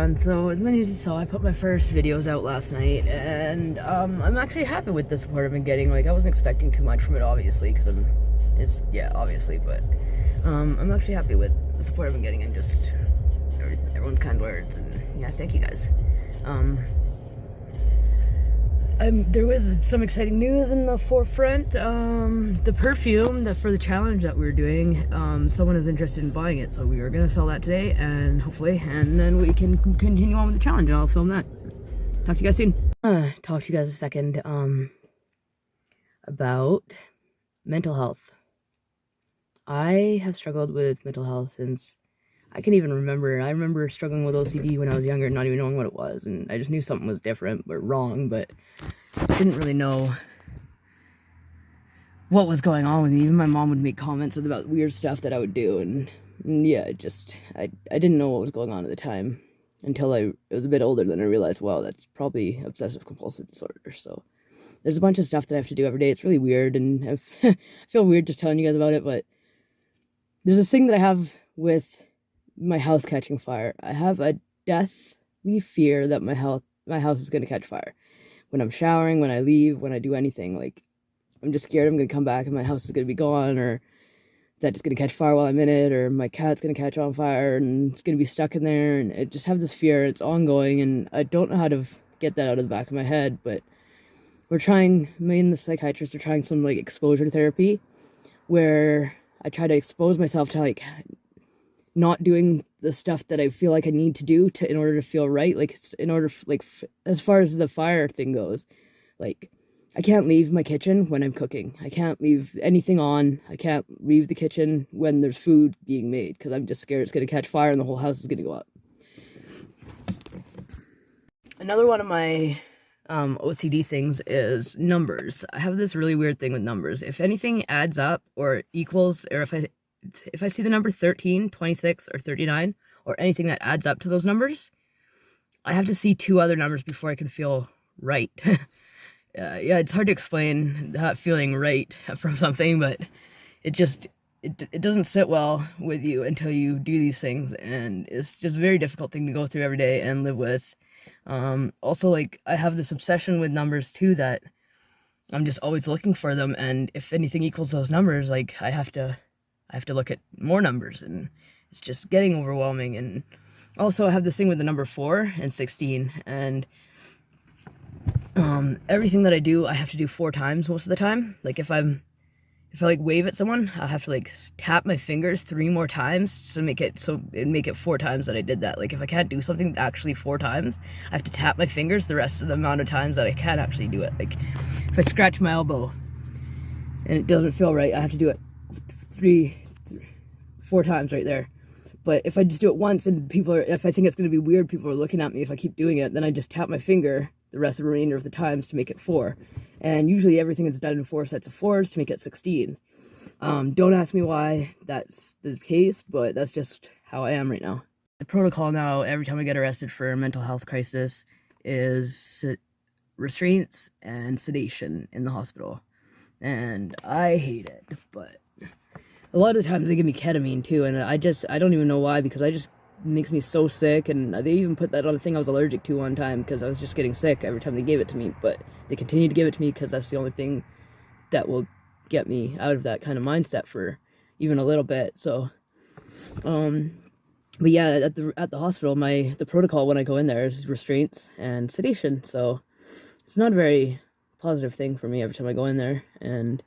everyone. So as many as you saw, I put my first videos out last night, and I'm actually happy with the support I've been getting. Like, I wasn't expecting too much from it, obviously, because obviously, but I'm actually happy with the support I've been getting and just everyone's kind words, and yeah, thank you guys. There was some exciting news in the forefront. The perfume for the challenge that we were doing, someone is interested in buying it, so we are gonna sell that today, and hopefully, and then we can continue on with the challenge, and I'll film that. Talk to you guys soon. Talk to you guys a second about mental health. I have struggled with mental health since I can even remember. I remember struggling with OCD when I was younger, not even knowing what it was, and I just knew something was different, but wrong, but I didn't really know what was going on with me. Even my mom would make comments about weird stuff that I would do, and yeah, I didn't know what was going on at the time until I was a bit older. Then I realized, wow, that's probably obsessive compulsive disorder. So there's a bunch of stuff that I have to do every day. It's really weird, and I feel weird just telling you guys about it, but there's this thing that I have with my house catching fire. I have a deathly fear that my house is going to catch fire. When I'm showering, when I leave, when I do anything, like, I'm just scared I'm going to come back and my house is going to be gone, or that it's going to catch fire while I'm in it, or my cat's going to catch on fire and it's going to be stuck in there, and I just have this fear. It's ongoing, and I don't know how to get that out of the back of my head, but me and the psychiatrist are trying some, like, exposure therapy, where I try to expose myself to, like, not doing the stuff that I feel like I need to do in order to feel right. Like, as far as the fire thing goes, like, I can't leave my kitchen when I'm cooking. I can't leave anything on. I can't leave the kitchen when there's food being made, because I'm just scared it's going to catch fire and the whole house is going to go up. Another one of my OCD things is numbers. I have this really weird thing with numbers. If anything adds up or equals, or if I see the number 13, 26, or 39, or anything that adds up to those numbers, I have to see two other numbers before I can feel right. Yeah, it's hard to explain that feeling right from something, but it doesn't sit well with you until you do these things, and it's just a very difficult thing to go through every day and live with. Also, like, I have this obsession with numbers too, that I'm just always looking for them, and if anything equals those numbers, like, I have to look at more numbers, and it's just getting overwhelming. And also I have this thing with the number 4 and 16, and everything that I do, I have to do 4 times most of the time. Like, if I like wave at someone, I'll have to, like, tap my fingers 3 more times to make it 4 times that I did that. Like, if I can't do something actually 4 times, I have to tap my fingers the rest of the amount of times that I can actually do it. Like, if I scratch my elbow and it doesn't feel right, I have to do it 4 times right there. But if I just do it once and if I think it's going to be weird, people are looking at me if I keep doing it, then I just tap my finger the rest of the remainder of the times to make it 4. And usually everything is done in 4 sets of 4s to make it 16. Don't ask me why that's the case, but that's just how I am right now. The protocol now, every time I get arrested for a mental health crisis, is restraints and sedation in the hospital. And I hate it, but a lot of the times they give me ketamine too, and I don't even know why, because it makes me so sick. And they even put that on a thing I was allergic to one time, because I was just getting sick every time they gave it to me, but they continue to give it to me because that's the only thing that will get me out of that kind of mindset for even a little bit. So but yeah, at the hospital, the protocol when I go in there is restraints and sedation, so it's not a very positive thing for me every time I go in there. And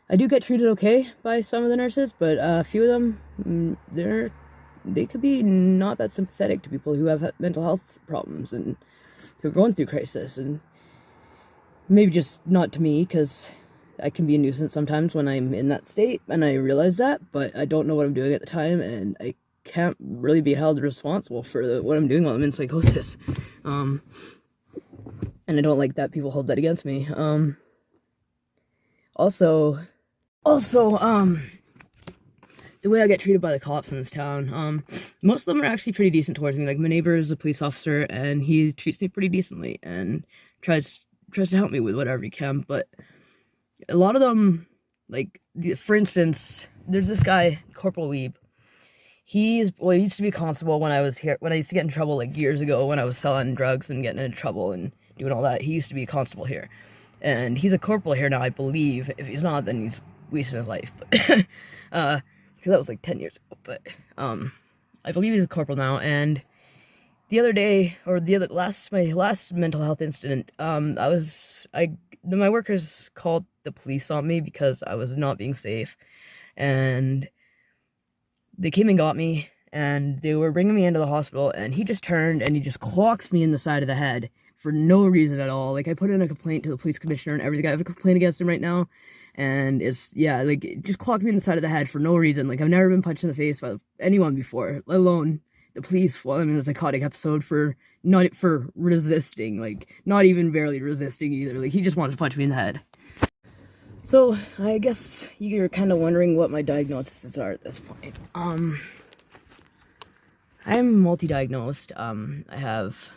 I do get treated okay by some of the nurses, but a few of them, they could be not that sympathetic to people who have mental health problems and who are going through crisis. And maybe just not to me, because I can be a nuisance sometimes when I'm in that state, and I realize that, but I don't know what I'm doing at the time, and I can't really be held responsible for what I'm doing while I'm in psychosis. And I don't like that people hold that against me. Also, the way I get treated by the cops in this town, most of them are actually pretty decent towards me. Like, my neighbor is a police officer, and he treats me pretty decently and tries to help me with whatever he can. But a lot of them, like, for instance, there's this guy, Corporal Weeb. he used to be a constable when I was here, when I used to get in trouble like years ago when I was selling drugs and getting into trouble and doing all that. He used to be a constable here, and he's a corporal here now, I believe. If he's not, then he's wasting his life. But because that was like 10 years ago. But I believe he's a corporal now. And the other day, or my last mental health incident, my workers called the police on me because I was not being safe, and they came and got me, and they were bringing me into the hospital, and he just turned and he just clocks me in the side of the head for no reason at all. Like, I put in a complaint to the police commissioner and everything. I have a complaint against him right now, and it just clocked me in the side of the head for no reason. Like, I've never been punched in the face by anyone before, let alone the police while I'm in a psychotic episode for resisting, like, not even barely resisting either. Like, he just wanted to punch me in the head. So, I guess you're kind of wondering what my diagnoses are at this point. I'm multi-diagnosed. I have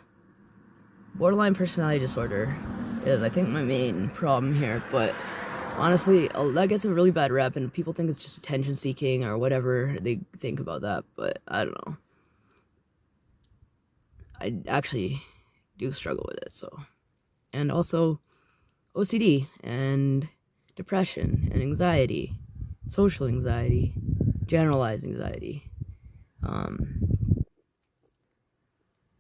borderline personality disorder is, I think, my main problem here, but honestly, that gets a really bad rep, and people think it's just attention seeking or whatever they think about that, but I don't know. I actually do struggle with it, so. And also OCD and depression and anxiety, social anxiety, generalized anxiety.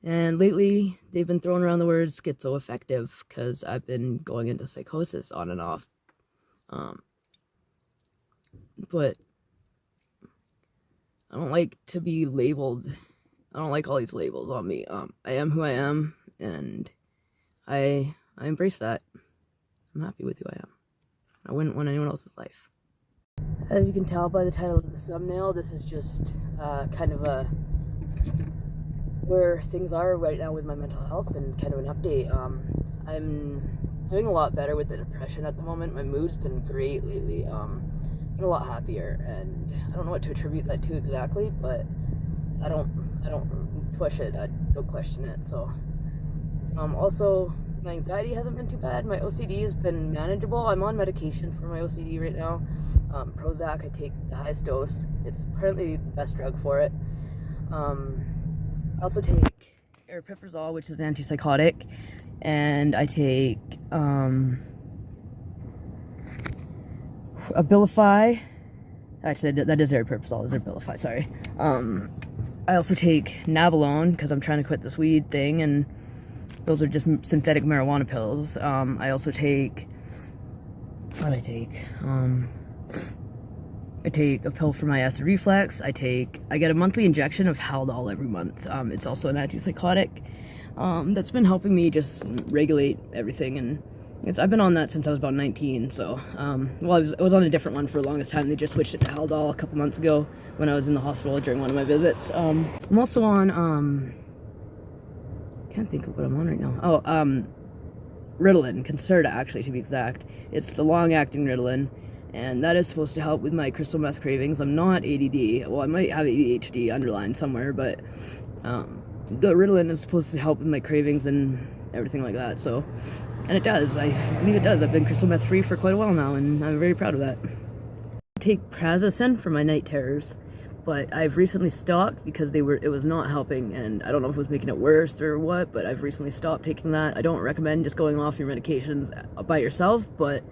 And lately, they've been throwing around the word schizoaffective because I've been going into psychosis on and off. But I don't like to be labeled. I don't like all these labels on me. I am who I am, and I embrace that. I'm happy with who I am. I wouldn't want anyone else's life. As you can tell by the title of the thumbnail, this is just kind of where things are right now with my mental health and kind of an update. I'm doing a lot better with the depression at the moment. My mood's been great lately. Been a lot happier, and I don't know what to attribute that to exactly, but I don't push it. I don't question it. So, also, my anxiety hasn't been too bad. My OCD has been manageable. I'm on medication for my OCD right now. Prozac, I take the highest dose. It's apparently the best drug for it. I also take aripiprazole, which is antipsychotic, and I take Abilify. Actually, that is aripiprazole. Is Abilify? Sorry. I also take Nabilone because I'm trying to quit this weed thing, and those are just synthetic marijuana pills. I also take, what do I take? I take a pill for my acid reflux. I get a monthly injection of Haldol every month. It's also an antipsychotic. That's been helping me just regulate everything, and I've been on that since I was about 19, so, well, I was on a different one for the longest time. They just switched it to Haldol a couple months ago when I was in the hospital during one of my visits. I'm also on, can't think of what I'm on right now. Oh, Ritalin, Concerta, actually, to be exact. It's the long-acting Ritalin, and that is supposed to help with my crystal meth cravings. I'm not ADD. Well, I might have ADHD underlined somewhere, but the Ritalin is supposed to help with my cravings and everything like that, so, and it does. I believe it does. I've been crystal meth free for quite a while now, and I'm very proud of that. I take Prazosin for my night terrors, but I've recently stopped because it was not helping, and I don't know if it was making it worse or what, but I've recently stopped taking that. I don't recommend just going off your medications by yourself, but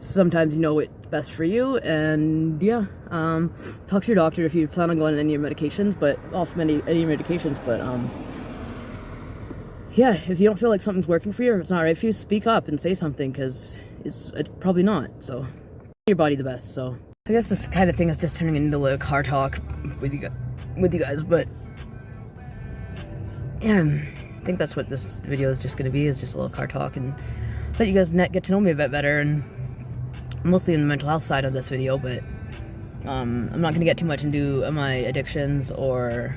sometimes you know what's best for you, and yeah, talk to your doctor if you plan on going on any of your medications, but off any medications, but yeah, if you don't feel like something's working for you or it's not right for you, speak up and say something, because it's probably not, so your body the best. So I guess this kind of thing is just turning into a car talk with you guys, but yeah, I think that's what this video is just going to be, is just a little car talk, and let you guys get to know me a bit better, and mostly in the mental health side of this video, but I'm not going to get too much into my addictions or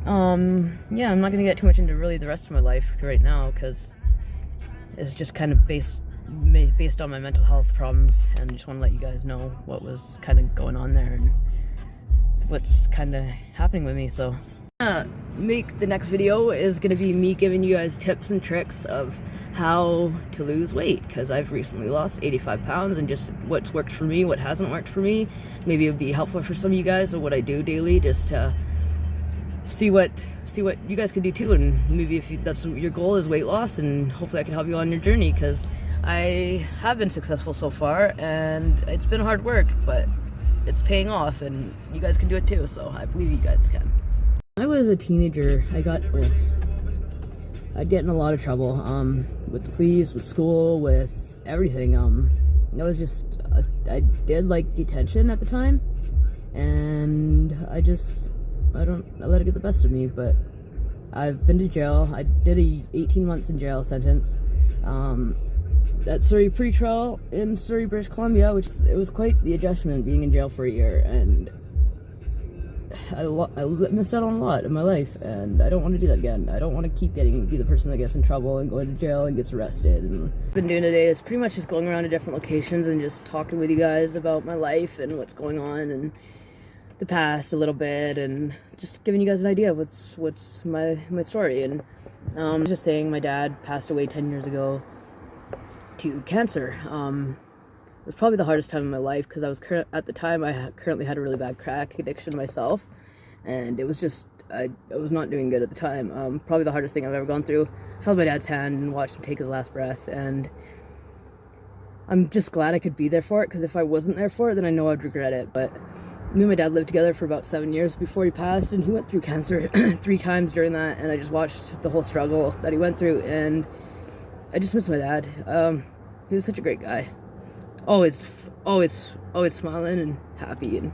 yeah, I'm not going to get too much into really the rest of my life right now, because it's just kind of based on my mental health problems, and I just want to let you guys know what was kind of going on there and what's kind of happening with me, so Make the next video is gonna be me giving you guys tips and tricks of how to lose weight, because I've recently lost 85 pounds and just what's worked for me, what hasn't worked for me. Maybe it would be helpful for some of you guys of what I do daily, just to see what you guys can do too, and maybe if that's your goal is weight loss, and hopefully I can help you on your journey, because I have been successful so far and it's been hard work, but it's paying off, and you guys can do it too, so I believe you guys can. When I was a teenager, I'd get in a lot of trouble with the police, with school, with everything. It was just I did like detention at the time, and I let it get the best of me. But I've been to jail. I did a 18 months in jail sentence at Surrey Pretrial in Surrey, British Columbia, which it was quite the adjustment being in jail for a year, and I missed out on a lot in my life, and I don't want to do that again. I don't want to be the person that gets in trouble and going to jail and gets arrested. And what I've been doing today is pretty much just going around to different locations and just talking with you guys about my life and what's going on and the past a little bit, and just giving you guys an idea of what's my story. And just saying, my dad passed away 10 years ago to cancer. It was probably the hardest time in my life, because at the time I currently had a really bad crack addiction myself, and it was just I was not doing good at the time. Probably the hardest thing I've ever gone through. Held my dad's hand and watched him take his last breath, and I'm just glad I could be there for it, because if I wasn't there for it, then I know I'd regret it. But me and my dad lived together for about 7 years before he passed, and he went through cancer 3 times during that, and I just watched the whole struggle that he went through, and I just miss my dad. He was such a great guy. Always smiling and happy, and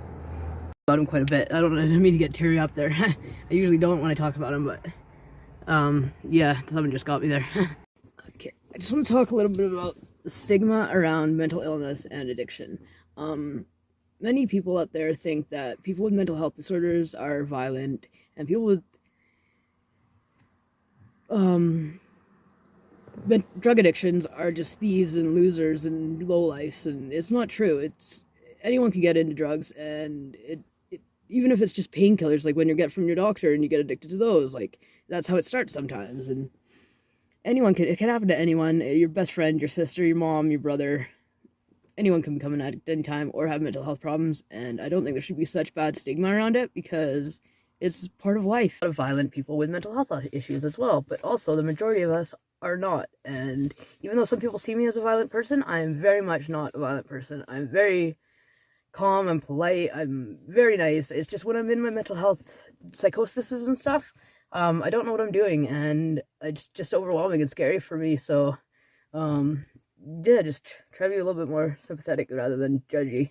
about him quite a bit. I don't mean to get teary up there. I usually don't when I talk about him, but yeah, something just got me there. Okay, I just want to talk a little bit about the stigma around mental illness and addiction. Many people out there think that people with mental health disorders are violent, and people with but drug addictions are just thieves and losers and lowlifes, and it's not true. Anyone can get into drugs, and even if it's just painkillers, like when you get from your doctor and you get addicted to those, like that's how it starts sometimes. And it can happen to anyone. Your best friend, your sister, your mom, your brother, anyone can become an addict at any time or have mental health problems. And I don't think there should be such bad stigma around it, because it's part of life. A lot of violent people with mental health issues as well, but also the majority of us are not. And even though some people see me as a violent person, I am very much not a violent person. I'm very calm, I'm polite, I'm very nice. It's just when I'm in my mental health psychoses and stuff, I don't know what I'm doing, and it's just overwhelming and scary for me. So yeah, just try to be a little bit more sympathetic rather than judgy. In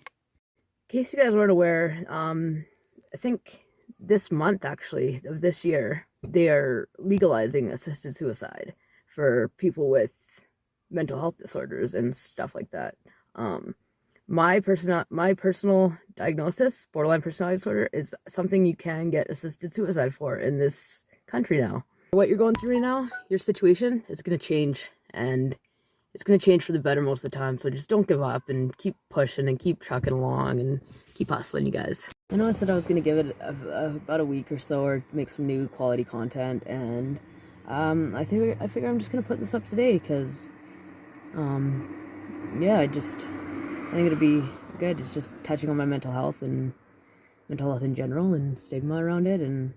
case you guys weren't aware, I think this month, actually, of this year, they are legalizing assisted suicide for people with mental health disorders and stuff like that. My personal diagnosis, borderline personality disorder, is something you can get assisted suicide for in this country now. What you're going through right now, your situation, is going to change, and it's going to change for the better most of the time. So just don't give up, and keep pushing and keep trucking along and keep hustling, you guys. I know I said I was going to give it about a week or so, or make some new quality content, and I figure I'm just going to put this up today, because yeah, I think it'll be good. It's just touching on my mental health and mental health in general and stigma around it, and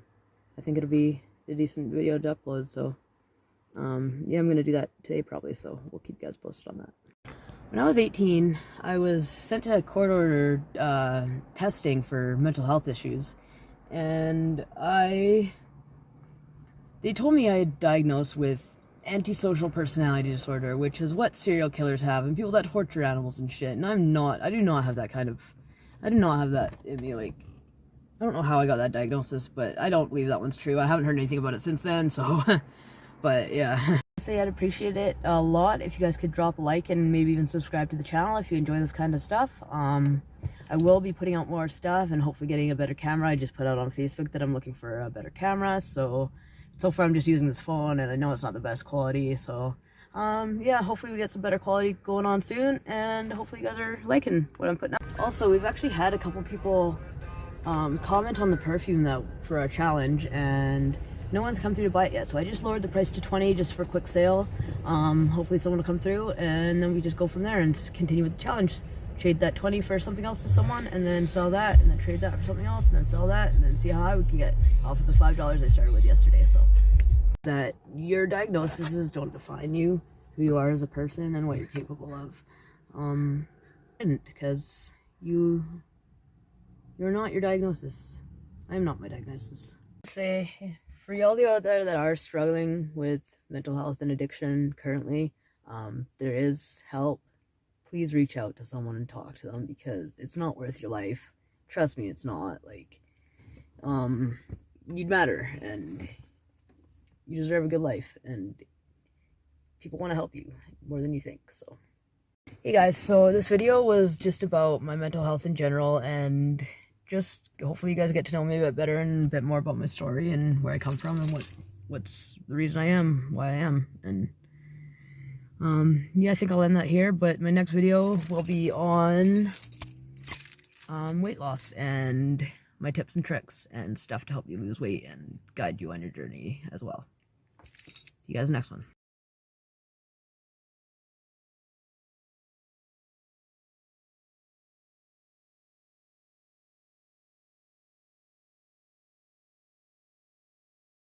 I think it'll be a decent video to upload. So yeah, I'm gonna do that today probably, so we'll keep you guys posted on that. When I was 18, I was sent to court-ordered testing for mental health issues, and they told me I had diagnosed with antisocial personality disorder, which is what serial killers have and people that torture animals and shit. And I do not have that in me. Like, I don't know how I got that diagnosis, but I don't believe that one's true. I haven't heard anything about it since then, so but yeah. Say I'd appreciate it a lot if you guys could drop a like and maybe even subscribe to the channel if you enjoy this kind of stuff. I will be putting out more stuff and hopefully getting a better camera. I just put out on Facebook that I'm looking for a better camera, so far I'm just using this phone, and I know it's not the best quality, so yeah, hopefully we get some better quality going on soon, and hopefully you guys are liking what I'm putting out. Also, we've actually had a couple people comment on the perfume that for our challenge, and no one's come through to buy it yet. So I just lowered the price to 20 just for a quick sale. Hopefully someone will come through, and then we just go from there and continue with the challenge. Trade that 20 for something else to someone, and then sell that, and then trade that for something else, and then sell that, and then see how high we can get off of the $5 I started with yesterday. So that your diagnoses don't define you, who you are as a person, and what you're capable of. Because you're not your diagnosis. I am not my diagnosis. Say, for y'all out there that are struggling with mental health and addiction currently, there is help. Please reach out to someone and talk to them, because it's not worth your life. Trust me, it's not. Like, you'd matter, and you deserve a good life, and people want to help you more than you think. So hey guys, so this video was just about my mental health in general, and just hopefully you guys get to know me a bit better and a bit more about my story and where I come from and what's the reason I am, why I am. And yeah, I think I'll end that here, but my next video will be on weight loss and my tips and tricks and stuff to help you lose weight and guide you on your journey as well. See you guys next one.